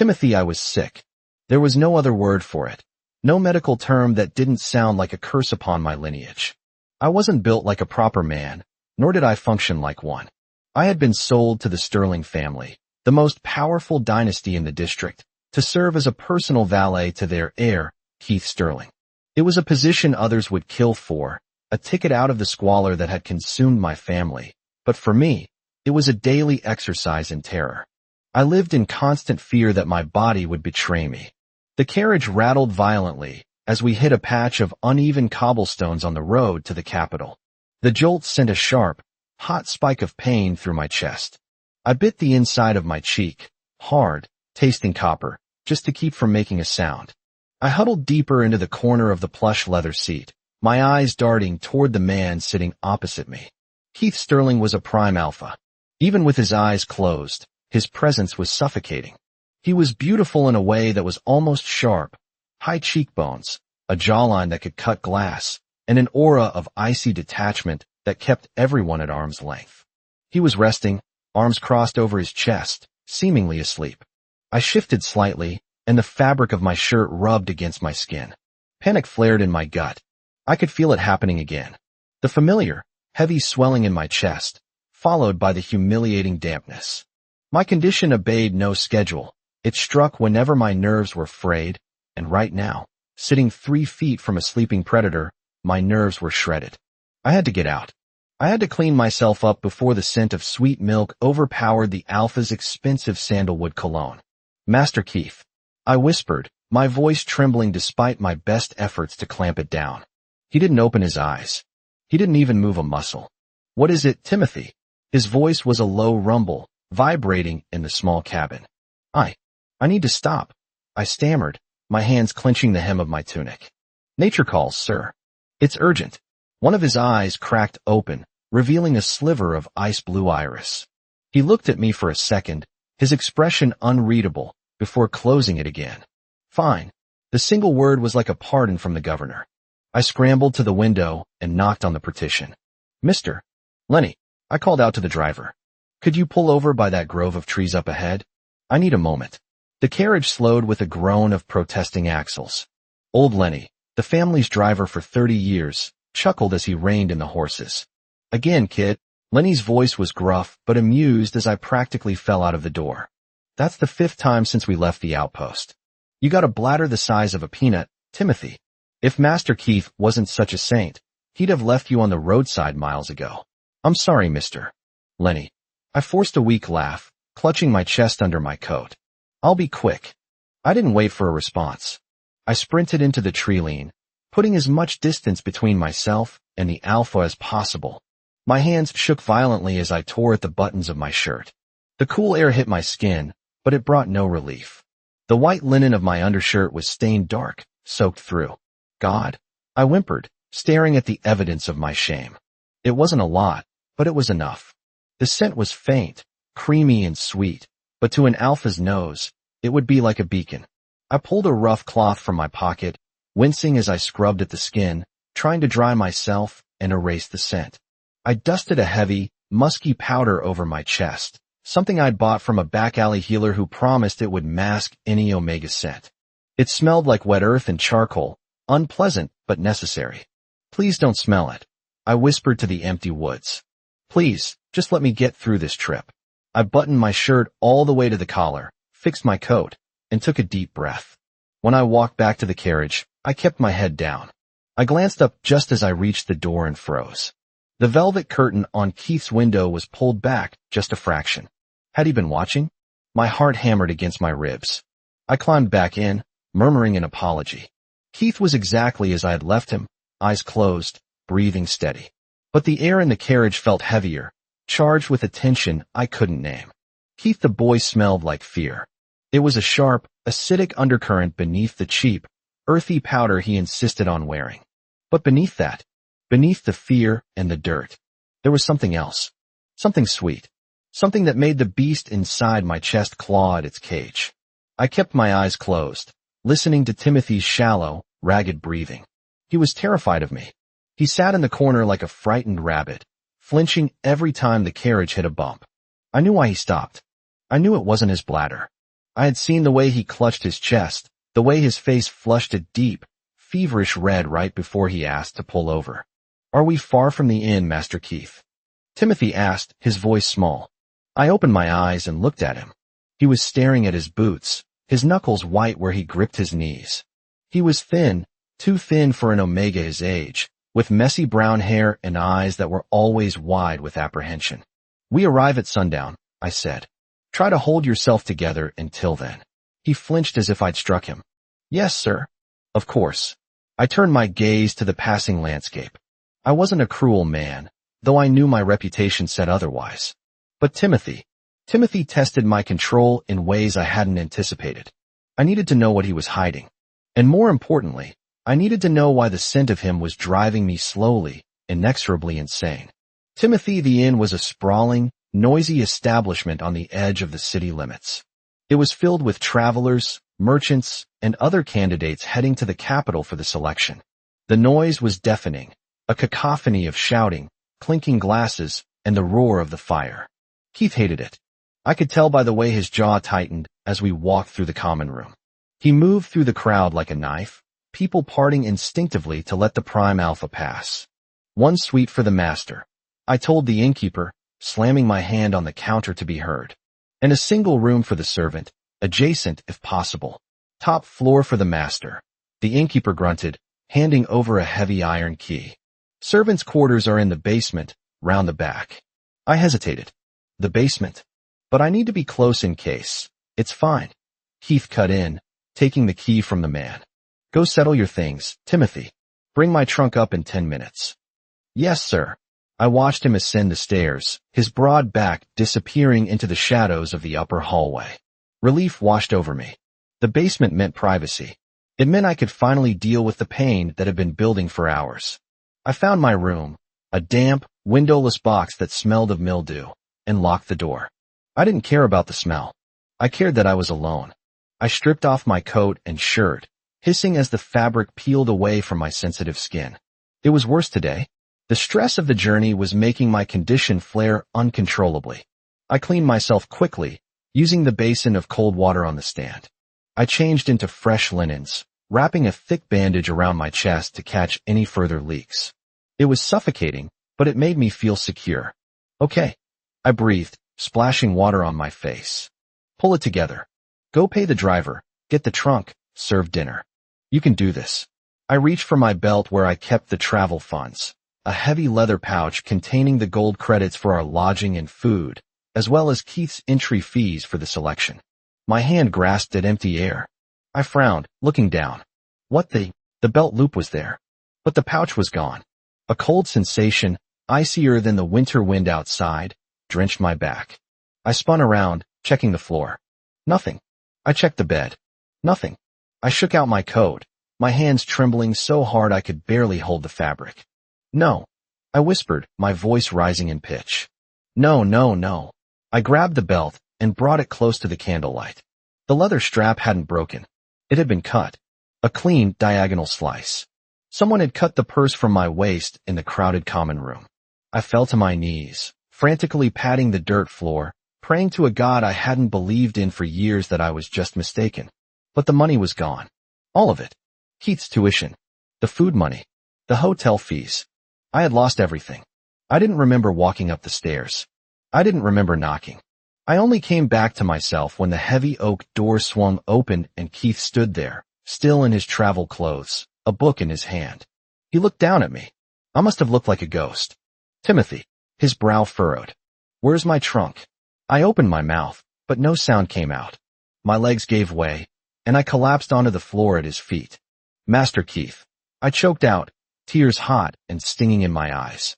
Timothy, I was sick. There was no other word for it. No medical term that didn't sound like a curse upon my lineage. I wasn't built like a proper man, nor did I function like one. I had been sold to the Sterling family, the most powerful dynasty in the district, to serve as a personal valet to their heir, Keith Sterling. It was a position others would kill for, a ticket out of the squalor that had consumed my family, but for me, it was a daily exercise in terror. I lived in constant fear that my body would betray me. The carriage rattled violently as we hit a patch of uneven cobblestones on the road to the capital. The jolt sent a sharp, hot spike of pain through my chest. I bit the inside of my cheek, hard, tasting copper, just to keep from making a sound. I huddled deeper into the corner of the plush leather seat, my eyes darting toward the man sitting opposite me. Keith Sterling was a prime alpha. Even with his eyes closed, his presence was suffocating. He was beautiful in a way that was almost sharp, high cheekbones, a jawline that could cut glass, and an aura of icy detachment that kept everyone at arm's length. He was resting, arms crossed over his chest, seemingly asleep. I shifted slightly, and the fabric of my shirt rubbed against my skin. Panic flared in my gut. I could feel it happening again. The familiar, heavy swelling in my chest, followed by the humiliating dampness. My condition obeyed no schedule. It struck whenever my nerves were frayed, and right now, sitting 3 feet from a sleeping predator, my nerves were shredded. I had to get out. I had to clean myself up before the scent of sweet milk overpowered the alpha's expensive sandalwood cologne. Master Keith, I whispered, my voice trembling despite my best efforts to clamp it down. He didn't open his eyes. He didn't even move a muscle. What is it, Timothy? His voice was a low rumble, vibrating in the small cabin. I need to stop, I stammered, my hands clenching the hem of my tunic. Nature calls, sir. It's urgent. One of his eyes cracked open, revealing a sliver of ice-blue iris. He looked at me for a second, his expression unreadable, before closing it again. Fine. The single word was like a pardon from the governor. I scrambled to the window and knocked on the partition. Mr. Lenny, I called out to the driver. Could you pull over by that grove of trees up ahead? I need a moment. The carriage slowed with a groan of protesting axles. Old Lenny, the family's driver for 30 years, chuckled as he reined in the horses. Again, kid. Lenny's voice was gruff but amused as I practically fell out of the door. That's the 5th time since we left the outpost. You got a bladder the size of a peanut, Timothy. If Master Keith wasn't such a saint, he'd have left you on the roadside miles ago. I'm sorry, Mr. Lenny. I forced a weak laugh, clutching my chest under my coat. I'll be quick. I didn't wait for a response. I sprinted into the tree line, putting as much distance between myself and the alpha as possible. My hands shook violently as I tore at the buttons of my shirt. The cool air hit my skin, but it brought no relief. The white linen of my undershirt was stained dark, soaked through. God, I whimpered, staring at the evidence of my shame. It wasn't a lot, but it was enough. The scent was faint, creamy and sweet, but to an alpha's nose, it would be like a beacon. I pulled a rough cloth from my pocket, wincing as I scrubbed at the skin, trying to dry myself and erase the scent. I dusted a heavy, musky powder over my chest, something I'd bought from a back-alley healer who promised it would mask any omega scent. It smelled like wet earth and charcoal, unpleasant but necessary. Please don't smell it, I whispered to the empty woods. Please, just let me get through this trip. I buttoned my shirt all the way to the collar, fixed my coat, and took a deep breath. When I walked back to the carriage, I kept my head down. I glanced up just as I reached the door and froze. The velvet curtain on Keith's window was pulled back just a fraction. Had he been watching? My heart hammered against my ribs. I climbed back in, murmuring an apology. Keith was exactly as I had left him, eyes closed, breathing steady. But the air in the carriage felt heavier, charged with a tension I couldn't name. Keith the boy smelled like fear. It was a sharp, acidic undercurrent beneath the cheap, earthy powder he insisted on wearing. But beneath that, beneath the fear and the dirt, there was something else. Something sweet. Something that made the beast inside my chest claw at its cage. I kept my eyes closed, listening to Timothy's shallow, ragged breathing. He was terrified of me. He sat in the corner like a frightened rabbit, flinching every time the carriage hit a bump. I knew why he stopped. I knew it wasn't his bladder. I had seen the way he clutched his chest, the way his face flushed a deep, feverish red right before he asked to pull over. "Are we far from the inn, Master Keith?" Timothy asked, his voice small. I opened my eyes and looked at him. He was staring at his boots, his knuckles white where he gripped his knees. He was thin, too thin for an Omega his age, with messy brown hair and eyes that were always wide with apprehension. "We arrive at sundown," I said. "Try to hold yourself together until then." He flinched as if I'd struck him. "Yes, sir." Of course. I turned my gaze to the passing landscape. I wasn't a cruel man, though I knew my reputation said otherwise. But Timothy tested my control in ways I hadn't anticipated. I needed to know what he was hiding. And more importantly, I needed to know why the scent of him was driving me slowly, inexorably insane. Timothy the Inn was a sprawling, noisy establishment on the edge of the city limits. It was filled with travelers, merchants, and other candidates heading to the capital for the selection. The noise was deafening, a cacophony of shouting, clinking glasses, and the roar of the fire. Keith hated it. I could tell by the way his jaw tightened as we walked through the common room. He moved through the crowd like a knife, people parting instinctively to let the prime alpha pass. "One suite for the master," I told the innkeeper, slamming my hand on the counter to be heard. "And a single room for the servant, adjacent if possible. Top floor for the master," the innkeeper grunted, handing over a heavy iron key. "Servants' quarters are in the basement, round the back." I hesitated. "The basement? But I need to be close in case." "It's fine." Keith cut in, taking the key from the man. "Go settle your things, Timothy. Bring my trunk up in 10 minutes. "Yes, sir." I watched him ascend the stairs, his broad back disappearing into the shadows of the upper hallway. Relief washed over me. The basement meant privacy. It meant I could finally deal with the pain that had been building for hours. I found my room, a damp, windowless box that smelled of mildew, and locked the door. I didn't care about the smell. I cared that I was alone. I stripped off my coat and shirt, hissing as the fabric peeled away from my sensitive skin. It was worse today. The stress of the journey was making my condition flare uncontrollably. I cleaned myself quickly, using the basin of cold water on the stand. I changed into fresh linens, wrapping a thick bandage around my chest to catch any further leaks. It was suffocating, but it made me feel secure. "Okay," I breathed, splashing water on my face. "Pull it together. Go pay the driver, get the trunk, serve dinner. You can do this." I reached for my belt where I kept the travel funds, a heavy leather pouch containing the gold credits for our lodging and food, as well as Keith's entry fees for the selection. My hand grasped at empty air. I frowned, looking down. The belt loop was there, but the pouch was gone. A cold sensation, icier than the winter wind outside, drenched my back. I spun around, checking the floor. Nothing. I checked the bed. Nothing. I shook out my coat, my hands trembling so hard I could barely hold the fabric. "No," I whispered, my voice rising in pitch. "No, no, no." I grabbed the belt and brought it close to the candlelight. The leather strap hadn't broken. It had been cut. A clean, diagonal slice. Someone had cut the purse from my waist in the crowded common room. I fell to my knees, frantically patting the dirt floor, praying to a God I hadn't believed in for years that I was just mistaken. But the money was gone. All of it. Keith's tuition. The food money. The hotel fees. I had lost everything. I didn't remember walking up the stairs. I didn't remember knocking. I only came back to myself when the heavy oak door swung open and Keith stood there, still in his travel clothes, a book in his hand. He looked down at me. I must have looked like a ghost. "Timothy." His brow furrowed. "Where's my trunk?" I opened my mouth, but no sound came out. My legs gave way, and I collapsed onto the floor at his feet. "Master Keith." I choked out, tears hot and stinging in my eyes.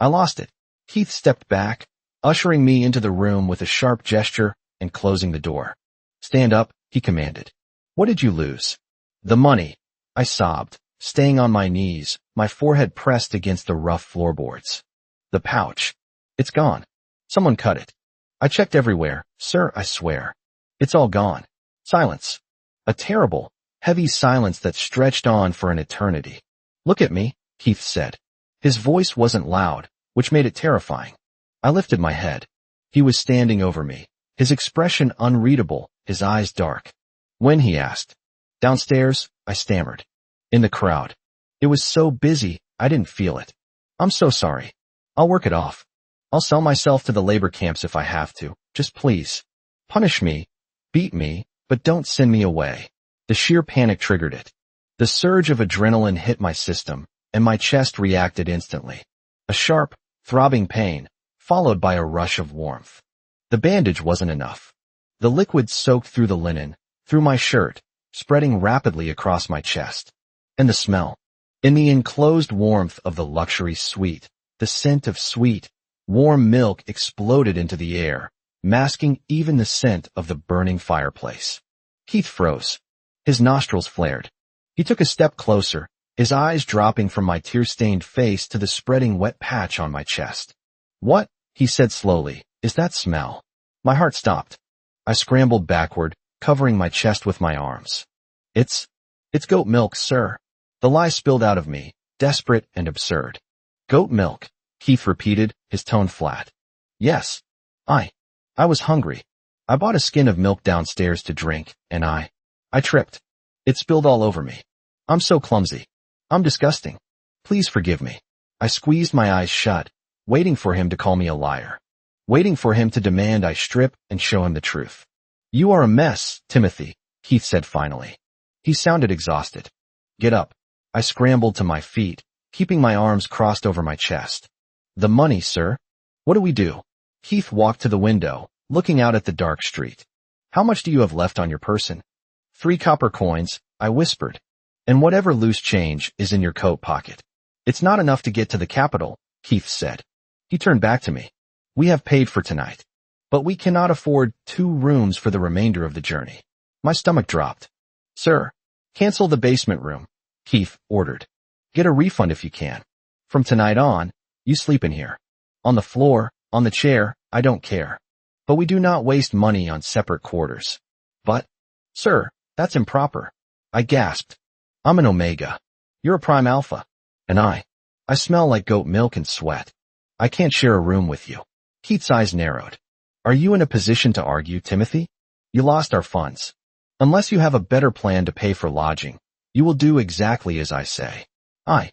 I lost it." Keith stepped back, ushering me into the room with a sharp gesture and closing the door. "Stand up," he commanded. "What did you lose?" "The money," I sobbed, staying on my knees, my forehead pressed against the rough floorboards. "The pouch. It's gone. Someone cut it. I checked everywhere, sir, I swear. It's all gone." Silence. A terrible, heavy silence that stretched on for an eternity. "Look at me," Keith said. His voice wasn't loud, which made it terrifying. I lifted my head. He was standing over me, his expression unreadable, his eyes dark. When, he asked. Downstairs, I stammered. In the crowd. It was so busy, I didn't feel it. I'm so sorry. I'll work it off. I'll sell myself to the labor camps if I have to. Just please. Punish me. Beat me, but don't send me away. The sheer panic triggered it. The surge of adrenaline hit my system, and my chest reacted instantly. A sharp, throbbing pain, followed by a rush of warmth. The bandage wasn't enough. The liquid soaked through the linen, through my shirt, spreading rapidly across my chest. And the smell. In the enclosed warmth of the luxury suite, the scent of sweet, warm milk exploded into the air, masking even the scent of the burning fireplace. Keith froze. His nostrils flared. He took a step closer, his eyes dropping from my tear-stained face to the spreading wet patch on my chest. What, he said slowly, is that smell? My heart stopped. I scrambled backward, covering my chest with my arms. It's goat milk, sir. The lie spilled out of me, desperate and absurd. Goat milk, Keith repeated, his tone flat. Yes. I was hungry. I bought a skin of milk downstairs to drink, and I tripped. It spilled all over me. I'm so clumsy. I'm disgusting. Please forgive me. I squeezed my eyes shut, waiting for him to call me a liar. Waiting for him to demand I strip and show him the truth. You are a mess, Timothy, Keith said finally. He sounded exhausted. Get up. I scrambled to my feet, keeping my arms crossed over my chest. The money, sir. What do we do? Keith walked to the window, looking out at the dark street. How much do you have left on your person? 3 copper coins, I whispered. And whatever loose change is in your coat pocket. It's not enough to get to the capital, Keith said. He turned back to me. We have paid for tonight. But we cannot afford 2 rooms for the remainder of the journey. My stomach dropped. Sir, cancel the basement room, Keith ordered. Get a refund if you can. From tonight on, you sleep in here. On the floor, on the chair, I don't care. But we do not waste money on separate quarters. But, sir, that's improper. I gasped. I'm an Omega. You're a Prime Alpha. And I smell like goat milk and sweat. I can't share a room with you. Keith's eyes narrowed. Are you in a position to argue, Timothy? You lost our funds. Unless you have a better plan to pay for lodging, you will do exactly as I say. I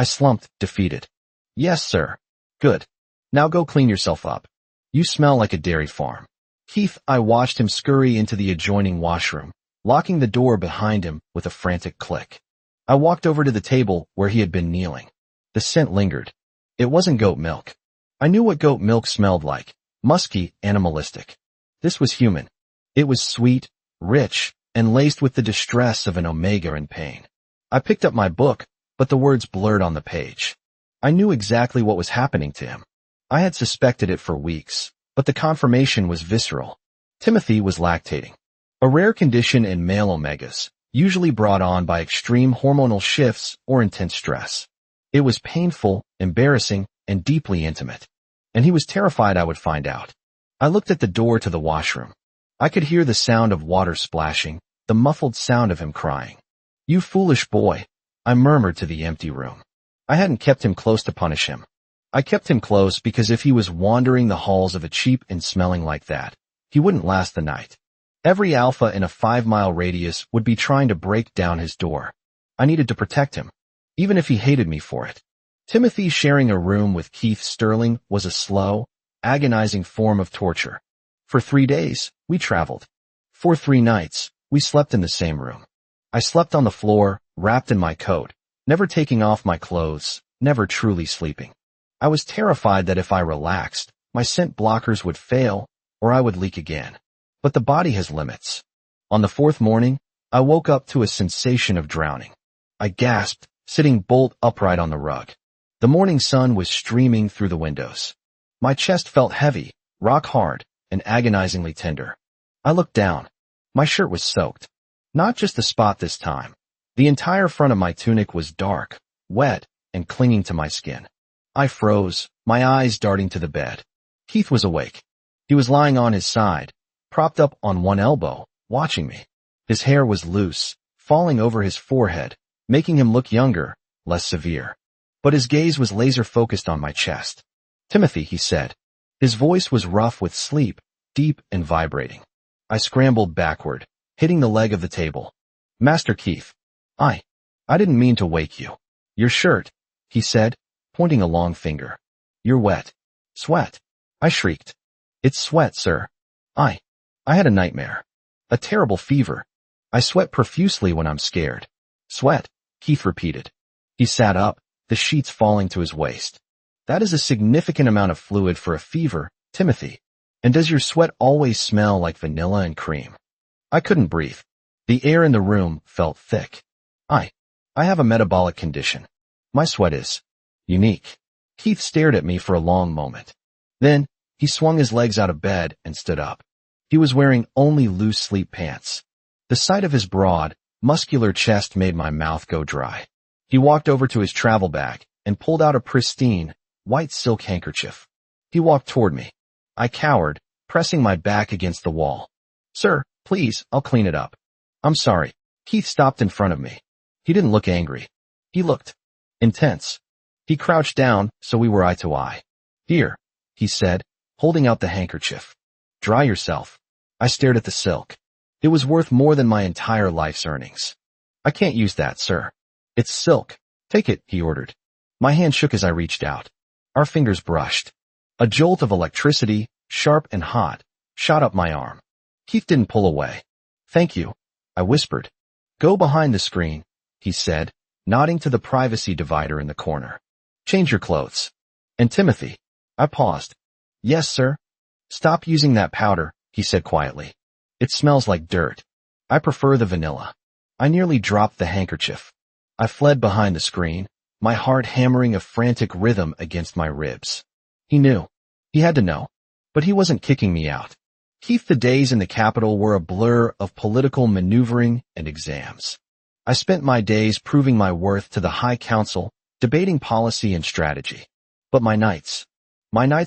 slumped, defeated. Yes, sir. Good. Now go clean yourself up. You smell like a dairy farm. Keith, I watched him scurry into the adjoining washroom, locking the door behind him with a frantic click. I walked over to the table where he had been kneeling. The scent lingered. It wasn't goat milk. I knew what goat milk smelled like. Musky, animalistic. This was human. It was sweet, rich, and laced with the distress of an Omega in pain. I picked up my book, but the words blurred on the page. I knew exactly what was happening to him. I had suspected it for weeks, but the confirmation was visceral. Timothy was lactating. A rare condition in male Omegas, usually brought on by extreme hormonal shifts or intense stress. It was painful, embarrassing, and deeply intimate. And he was terrified I would find out. I looked at the door to the washroom. I could hear the sound of water splashing, the muffled sound of him crying. You foolish boy, I murmured to the empty room. I hadn't kept him close to punish him. I kept him close because if he was wandering the halls of a cheap inn smelling like that, he wouldn't last the night. Every alpha in a 5-mile radius would be trying to break down his door. I needed to protect him, even if he hated me for it. Timothy sharing a room with Keith Sterling was a slow, agonizing form of torture. For 3 days, we traveled. For 3 nights, we slept in the same room. I slept on the floor, wrapped in my coat, never taking off my clothes, never truly sleeping. I was terrified that if I relaxed, my scent blockers would fail, or I would leak again. But the body has limits. On the 4th morning, I woke up to a sensation of drowning. I gasped, sitting bolt upright on the rug. The morning sun was streaming through the windows. My chest felt heavy, rock hard, and agonizingly tender. I looked down. My shirt was soaked. Not just the spot this time. The entire front of my tunic was dark, wet, and clinging to my skin. I froze, my eyes darting to the bed. Keith was awake. He was lying on his side, propped up on one elbow, watching me. His hair was loose, falling over his forehead, making him look younger, less severe. But his gaze was laser-focused on my chest. Timothy, he said. His voice was rough with sleep, deep and vibrating. I scrambled backward, hitting the leg of the table. Master Keith. I didn't mean to wake you. Your shirt, he said, pointing a long finger. You're wet. Sweat. I shrieked. It's sweat, sir. I had a nightmare. A terrible fever. I sweat profusely when I'm scared. Sweat, Keith repeated. He sat up, the sheets falling to his waist. That is a significant amount of fluid for a fever, Timothy. And does your sweat always smell like vanilla and cream? I couldn't breathe. The air in the room felt thick. I have a metabolic condition. My sweat is unique. Keith stared at me for a long moment. Then, he swung his legs out of bed and stood up. He was wearing only loose sleep pants. The sight of his broad, muscular chest made my mouth go dry. He walked over to his travel bag and pulled out a pristine, white silk handkerchief. He walked toward me. I cowered, pressing my back against the wall. Sir, please, I'll clean it up. I'm sorry. Keith stopped in front of me. He didn't look angry. He looked intense. He crouched down so we were eye to eye. Here, he said, holding out the handkerchief. Dry yourself. I stared at the silk. It was worth more than my entire life's earnings. I can't use that, sir. It's silk. Take it, he ordered. My hand shook as I reached out. Our fingers brushed. A jolt of electricity, sharp and hot, shot up my arm. Keith didn't pull away. Thank you, I whispered. Go behind the screen, he said, nodding to the privacy divider in the corner. Change your clothes. And Timothy. I paused. Yes, sir. Stop using that powder, he said quietly. It smells like dirt. I prefer the vanilla. I nearly dropped the handkerchief. I fled behind the screen, my heart hammering a frantic rhythm against my ribs. He knew. He had to know. But he wasn't kicking me out. Keith, the days in the Capitol were a blur of political maneuvering and exams. I spent my days proving my worth to the High Council, debating policy and strategy. But my nights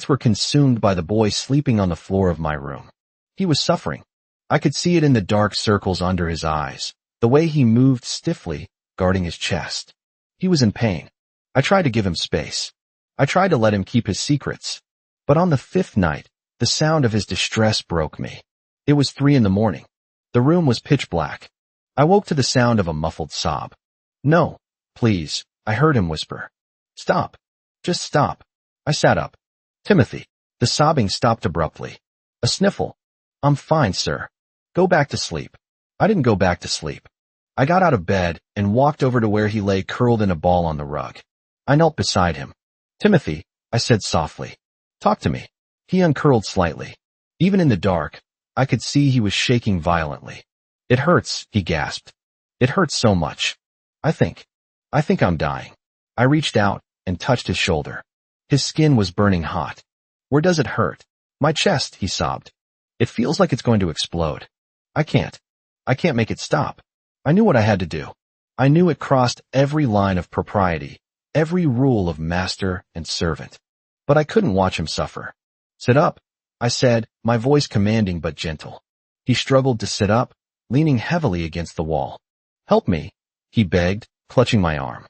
were consumed by the boy sleeping on the floor of my room. He was suffering. I could see it in the dark circles under his eyes, the way he moved stiffly, guarding his chest. He was in pain. I tried to give him space. I tried to let him keep his secrets. But on the fifth night, the sound of his distress broke me. It was 3 a.m. The room was pitch black. I woke to the sound of a muffled sob. No, please, I heard him whisper. Stop. Just stop. I sat up. Timothy. The sobbing stopped abruptly. A sniffle. I'm fine, sir. Go back to sleep. I didn't go back to sleep. I got out of bed and walked over to where he lay curled in a ball on the rug. I knelt beside him. Timothy, I said softly. Talk to me. He uncurled slightly. Even in the dark, I could see he was shaking violently. It hurts, he gasped. It hurts so much. I think I'm dying. I reached out and touched his shoulder. His skin was burning hot. Where does it hurt? My chest, he sobbed. It feels like it's going to explode. I can't make it stop. I knew what I had to do. I knew it crossed every line of propriety, every rule of master and servant. But I couldn't watch him suffer. Sit up, I said, my voice commanding but gentle. He struggled to sit up, leaning heavily against the wall. Help me, he begged, clutching my arm.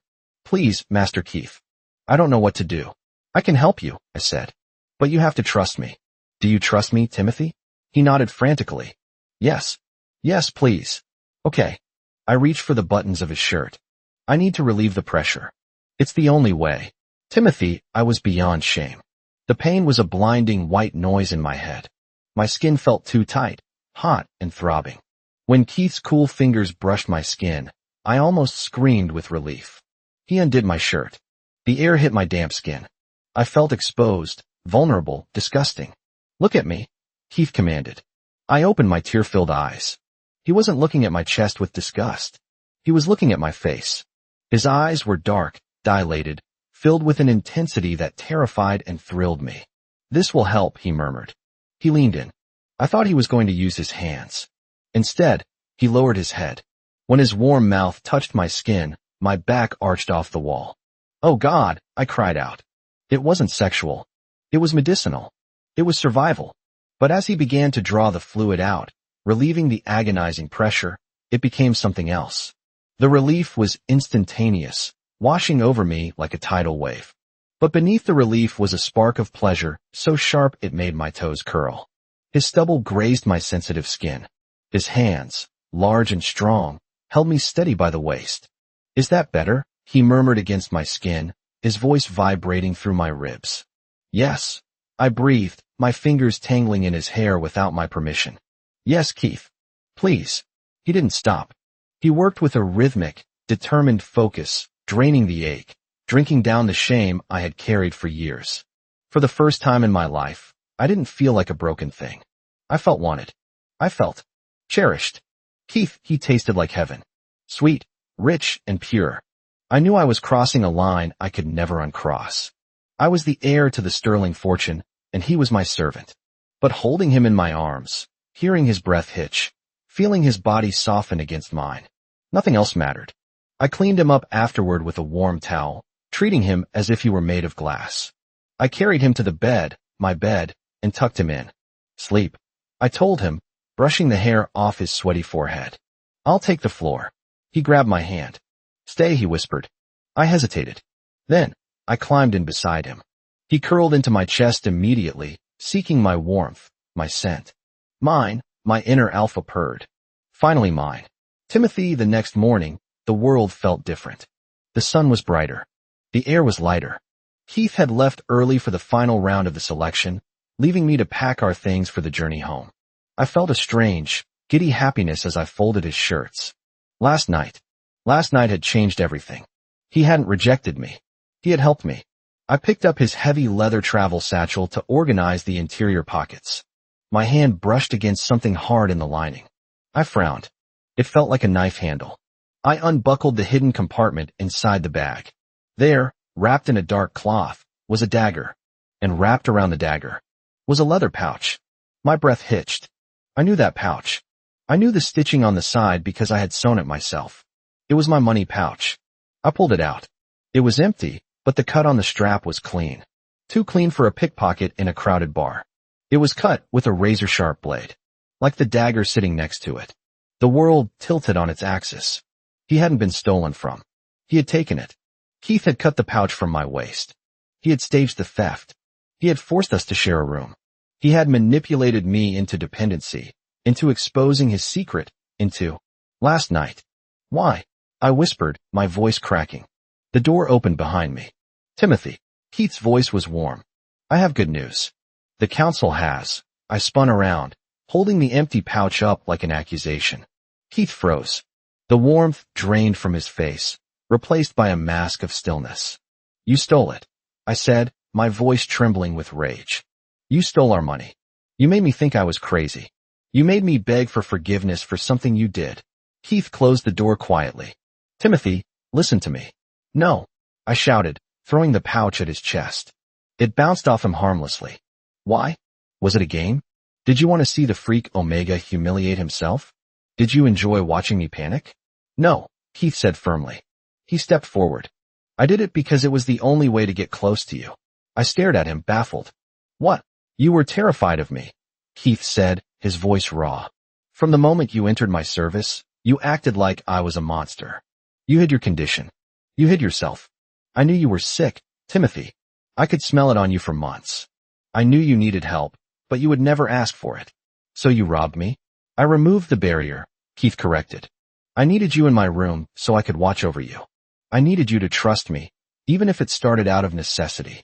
Please, Master Keith. I don't know what to do. I can help you, I said. But you have to trust me. Do you trust me, Timothy? He nodded frantically. Yes. Yes, please. Okay. I reached for the buttons of his shirt. I need to relieve the pressure. It's the only way. Timothy, I was beyond shame. The pain was a blinding white noise in my head. My skin felt too tight, hot and throbbing. When Keith's cool fingers brushed my skin, I almost screamed with relief. He undid my shirt. The air hit my damp skin. I felt exposed, vulnerable, disgusting. Look at me, Keith commanded. I opened my tear-filled eyes. He wasn't looking at my chest with disgust. He was looking at my face. His eyes were dark, dilated, filled with an intensity that terrified and thrilled me. This will help, he murmured. He leaned in. I thought he was going to use his hands. Instead, he lowered his head. When his warm mouth touched my skin, my back arched off the wall. Oh God, I cried out. It wasn't sexual. It was medicinal. It was survival. But as he began to draw the fluid out, relieving the agonizing pressure, it became something else. The relief was instantaneous, washing over me like a tidal wave. But beneath the relief was a spark of pleasure, so sharp it made my toes curl. His stubble grazed my sensitive skin. His hands, large and strong, held me steady by the waist. "Is that better?" he murmured against my skin, his voice vibrating through my ribs. "Yes," I breathed, my fingers tangling in his hair without my permission. "Yes, Keith. Please." He didn't stop. He worked with a rhythmic, determined focus, draining the ache, drinking down the shame I had carried for years. For the first time in my life, I didn't feel like a broken thing. I felt wanted. I felt cherished. Keith, he tasted like heaven. Sweet, rich, and pure. I knew I was crossing a line I could never uncross. I was the heir to the sterling fortune, and he was my servant. But holding him in my arms, hearing his breath hitch, feeling his body soften against mine, nothing else mattered. I cleaned him up afterward with a warm towel, treating him as if he were made of glass. I carried him to the bed, my bed, and tucked him in. "Sleep," I told him, brushing the hair off his sweaty forehead. "I'll take the floor." He grabbed my hand. "Stay," he whispered. I hesitated. Then, I climbed in beside him. He curled into my chest immediately, seeking my warmth, my scent. Mine, my inner alpha purred. Finally mine. Timothy, the next morning, the world felt different. The sun was brighter. The air was lighter. Keith had left early for the final round of the selection, leaving me to pack our things for the journey home. I felt a strange, giddy happiness as I folded his shirts. Last night had changed everything. He hadn't rejected me. He had helped me. I picked up his heavy leather travel satchel to organize the interior pockets. My hand brushed against something hard in the lining. I frowned. It felt like a knife handle. I unbuckled the hidden compartment inside the bag. There, wrapped in a dark cloth, was a dagger. And wrapped around the dagger was a leather pouch. My breath hitched. I knew that pouch. I knew the stitching on the side because I had sewn it myself. It was my money pouch. I pulled it out. It was empty, but the cut on the strap was clean. Too clean for a pickpocket in a crowded bar. It was cut with a razor-sharp blade, like the dagger sitting next to it. The world tilted on its axis. He hadn't been stolen from. He had taken it. Keith had cut the pouch from my waist. He had staged the theft. He had forced us to share a room. He had manipulated me into dependency, into exposing his secret, into last night. "Why?" I whispered, my voice cracking. The door opened behind me. "Timothy." Keith's voice was warm. "I have good news. The council has." I spun around, holding the empty pouch up like an accusation. Keith froze. The warmth drained from his face, replaced by a mask of stillness. "You stole it," I said, my voice trembling with rage. "You stole our money. You made me think I was crazy. You made me beg for forgiveness for something you did." Keith closed the door quietly. "Timothy, listen to me." "No," I shouted, throwing the pouch at his chest. It bounced off him harmlessly. "Why? Was it a game? Did you want to see the freak Omega humiliate himself? Did you enjoy watching me panic?" "No," Keith said firmly. He stepped forward. "I did it because it was the only way to get close to you." I stared at him, baffled. "What?" "You were terrified of me," Keith said, his voice raw. "From the moment you entered my service, you acted like I was a monster. You hid your condition. You hid yourself. I knew you were sick, Timothy. I could smell it on you for months. I knew you needed help, but you would never ask for it. So you robbed me?" "I removed the barrier," Keith corrected. "I needed you in my room so I could watch over you. I needed you to trust me, even if it started out of necessity."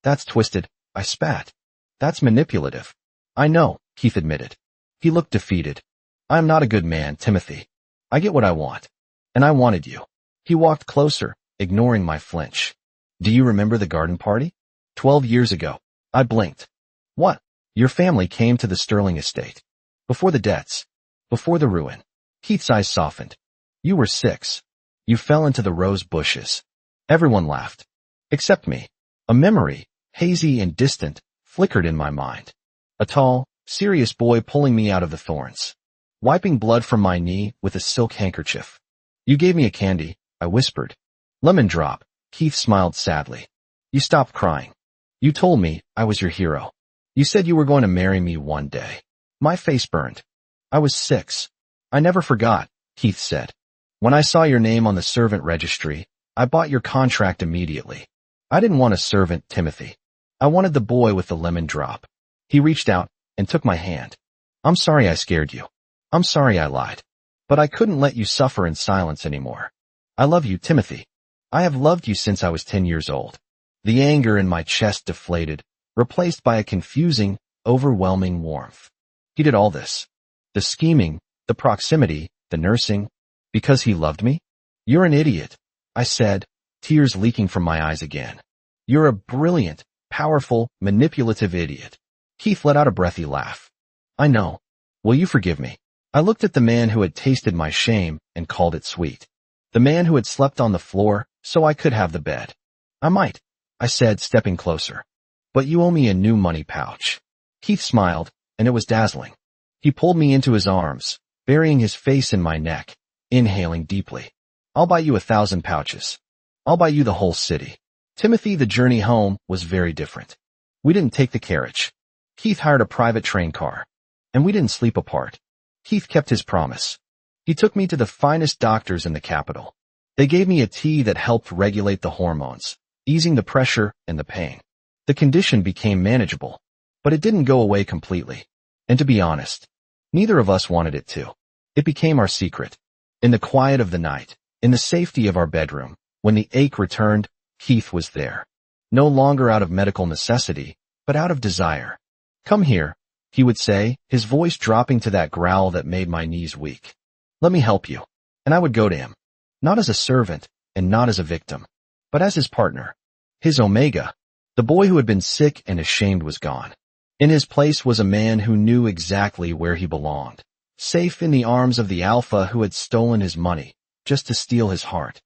"That's twisted," I spat. "That's manipulative." "I know," Keith admitted. He looked defeated. "I'm not a good man, Timothy. I get what I want. And I wanted you." He walked closer, ignoring my flinch. "Do you remember the garden party? 12 years ago." I blinked. "What?" "Your family came to the Sterling estate. Before the debts. Before the ruin." Keith's eyes softened. "You were 6. You fell into the rose bushes. Everyone laughed. Except me." A memory, hazy and distant, flickered in my mind. A tall, serious boy pulling me out of the thorns, wiping blood from my knee with a silk handkerchief. "You gave me a candy," I whispered. "Lemon drop." Keith smiled sadly. "You stopped crying. You told me I was your hero. You said you were going to marry me one day." My face burned. "I was 6. I never forgot," Keith said. "When I saw your name on the servant registry, I bought your contract immediately. I didn't want a servant, Timothy. I wanted the boy with the lemon drop." He reached out, and took my hand. I'm sorry I scared you. I'm sorry I lied. But I couldn't let you suffer in silence anymore. I love you, Timothy. I have loved you since I was 10 years old. The anger in my chest deflated, replaced by a confusing, overwhelming warmth. He did all this. The scheming, the proximity, the nursing, because he loved me? You're an idiot, I said, tears leaking from my eyes again. You're a brilliant, powerful, manipulative idiot. Keith let out a breathy laugh. I know. Will you forgive me? I looked at the man who had tasted my shame and called it sweet. The man who had slept on the floor so I could have the bed. I might, I said, stepping closer. But you owe me a new money pouch. Keith smiled, and it was dazzling. He pulled me into his arms, burying his face in my neck, inhaling deeply. I'll buy you 1,000 pouches. I'll buy you the whole city. Timothy, the journey home was very different. We didn't take the carriage. Keith hired a private train car. And we didn't sleep apart. Keith kept his promise. He took me to the finest doctors in the capital. They gave me a tea that helped regulate the hormones, easing the pressure and the pain. The condition became manageable, but it didn't go away completely. And to be honest, neither of us wanted it to. It became our secret. In the quiet of the night, in the safety of our bedroom, when the ache returned, Keith was there. No longer out of medical necessity, but out of desire. Come here, he would say, his voice dropping to that growl that made my knees weak. Let me help you. And I would go to him. Not as a servant, and not as a victim, but as his partner. His Omega. The boy who had been sick and ashamed was gone. In his place was a man who knew exactly where he belonged, safe in the arms of the Alpha who had stolen his money, just to steal his heart.